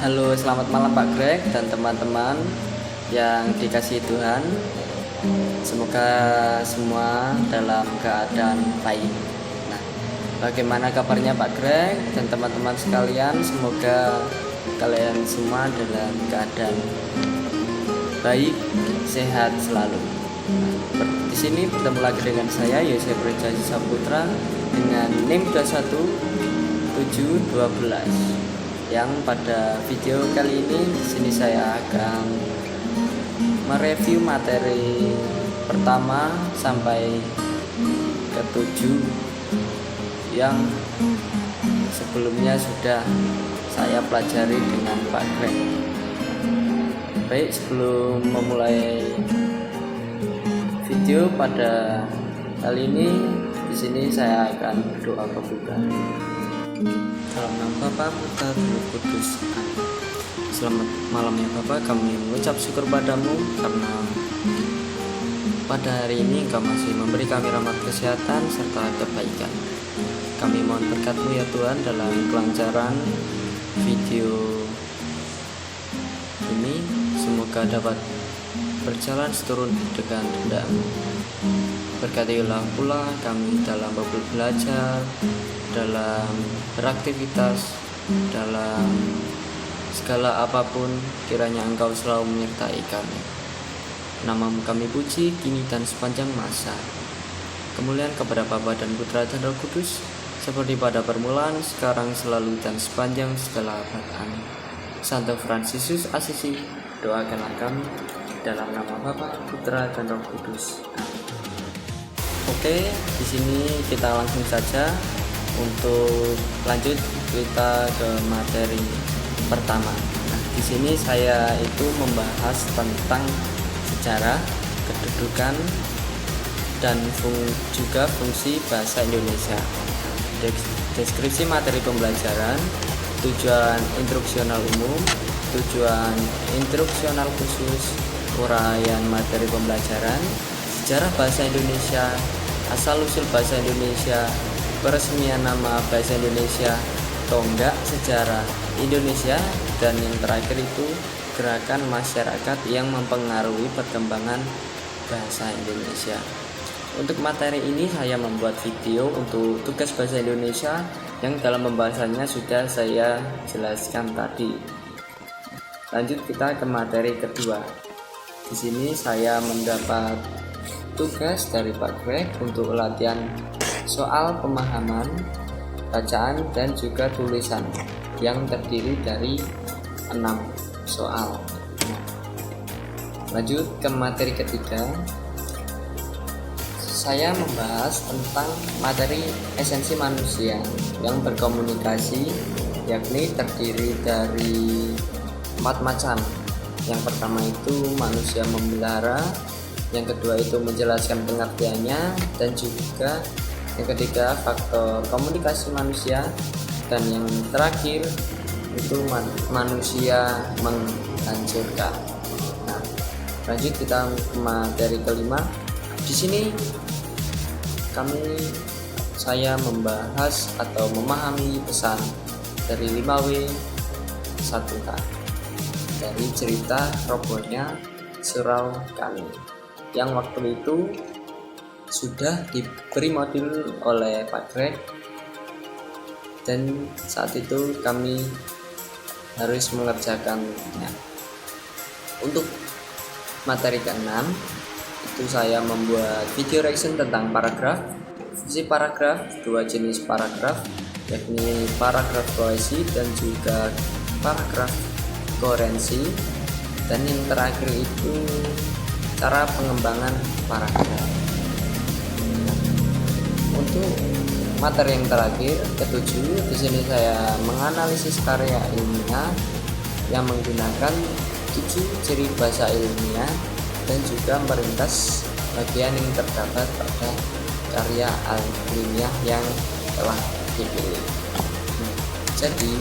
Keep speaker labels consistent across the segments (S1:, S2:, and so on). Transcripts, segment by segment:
S1: Halo, selamat malam Pak Greg dan teman-teman yang dikasihi Tuhan. Semoga semua dalam keadaan baik. Nah, bagaimana kabarnya Pak Greg dan teman-teman sekalian? Semoga kalian semua dalam keadaan baik, sehat selalu. Di sini bertemu lagi dengan saya Yosef Rejaji Saputra dengan NIM 21712. Yang pada video kali ini di sini saya akan mereview materi pertama sampai ke-7 yang sebelumnya sudah saya pelajari dengan Pak Greg. Baik, sebelum memulai video pada kali ini, di sini saya akan berdoa kabulkan. Dalam nama Bapa, Putra, dan Roh Kudus. Selamat malam ya Bapak, kami mengucap syukur padamu karena pada hari ini Engkau masih memberi kami rahmat kesehatan serta kebaikan. Kami mohon berkat-Mu ya Tuhan dalam kelancaran video ini, semoga dapat berjalan seturut dengan kehendak-Mu. Berkatilah pula kami dalam belajar, dalam beraktivitas, dalam segala apapun, kiranya Engkau selalu menyertai kami. Nama-Mu kami puji kini dan sepanjang masa. Kemuliaan kepada Bapa dan Putra dan Roh Kudus, seperti pada permulaan, sekarang, selalu, dan sepanjang segala abad. Amin. Santo Fransiskus Asisi, doakanlah kami dalam nama Bapa, Putra, dan Roh Kudus. Amin. Oke, di sini kita langsung saja untuk lanjut kita ke materi pertama. Nah, di sini saya itu membahas tentang sejarah, kedudukan, dan juga fungsi bahasa Indonesia. Deskripsi materi pembelajaran, tujuan instruksional umum, tujuan instruksional khusus, uraian materi pembelajaran, sejarah bahasa Indonesia, asal-usul bahasa Indonesia, peresmian nama bahasa Indonesia, tonggak sejarah Indonesia, dan yang terakhir itu gerakan masyarakat yang mempengaruhi perkembangan bahasa Indonesia. Untuk materi ini saya membuat video untuk tugas bahasa Indonesia yang dalam pembahasannya sudah saya jelaskan tadi. Lanjut kita ke materi kedua. Di sini saya mendapat tugas dari Pak Greg untuk latihan soal pemahaman, bacaan, dan juga tulisan yang terdiri dari 6 soal. Lanjut ke materi ketiga, saya membahas tentang materi esensi manusia yang berkomunikasi, yakni terdiri dari 4 macam. Yang pertama itu manusia memelihara, yang kedua itu menjelaskan pengertiannya, dan juga yang ketiga faktor komunikasi manusia, dan yang terakhir itu manusia menghancurkan. Nah, lanjut kita ke materi kelima. Di sini saya membahas atau memahami pesan dari 5W 1K dari cerita robohnya surau kami, yang waktu itu sudah diberi modul oleh Pak Greg, dan saat itu kami harus mengerjakannya. Untuk materi ke-6 itu saya membuat video reaction tentang paragraf. Fungsi paragraf, 2 jenis paragraf, yakni paragraf kohesi dan juga paragraf koherensi, dan yang terakhir itu cara pengembangan paragraf. Untuk materi yang terakhir, ke-7, di sini saya menganalisis karya ilmiah yang menggunakan 7 ciri bahasa ilmiah dan juga meringkas bagian yang terdapat pada karya ilmiah yang telah dipilih. Jadi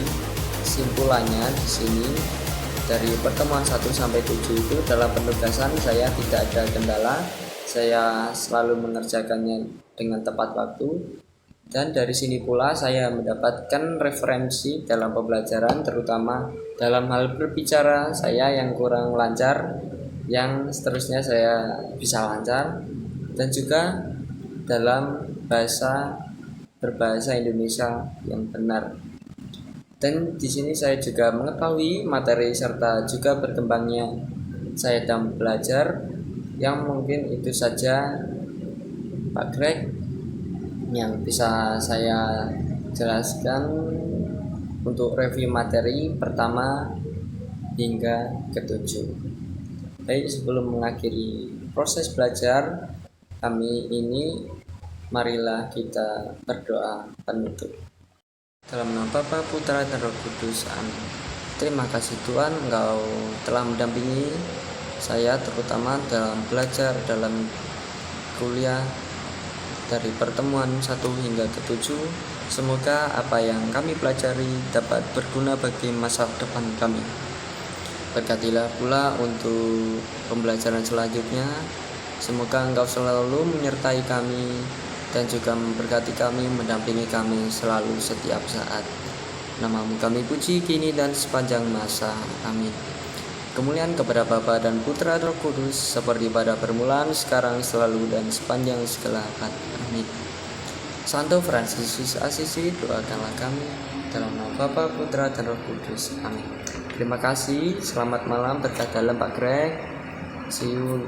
S1: kesimpulannya di sini dari pertemuan 1 sampai 7 itu dalam penugasan saya tidak ada kendala. Saya selalu mengerjakannya dengan tepat waktu Dan dari sini pula saya mendapatkan referensi dalam pembelajaran, terutama dalam hal berbicara saya yang kurang lancar, yang seterusnya saya bisa lancar, dan juga dalam berbahasa Indonesia yang benar. Dan di sini saya juga mengetahui materi serta juga berkembangnya saya dalam belajar, yang mungkin itu saja Pak Greg yang bisa saya jelaskan untuk review materi pertama hingga ketujuh. Baik, sebelum mengakhiri proses belajar kami ini, marilah kita berdoa penutup. Dalam nama Bapa, Putra, dan Roh Kudus. Amin. Terima kasih Tuhan, Engkau telah mendampingi saya terutama dalam belajar dalam kuliah dari pertemuan 1 hingga ke-7. Semoga apa yang kami pelajari dapat berguna bagi masa depan kami. Berkatilah pula untuk pembelajaran selanjutnya. Semoga Engkau selalu menyertai kami dan juga memberkati kami, mendampingi kami selalu setiap saat. Namamu kami puji kini dan sepanjang masa. Amin. Kemuliaan kepada Bapa dan Putra dan Roh Kudus, seperti pada permulaan, sekarang, selalu, dan sepanjang segala abad. Amin. Santo Fransiskus Assisi, doakanlah kami. Dalam nama Bapa, Putra, dan Roh Kudus. Amin. Terima kasih. Selamat malam. Berkat dalam Pak Greg. See you.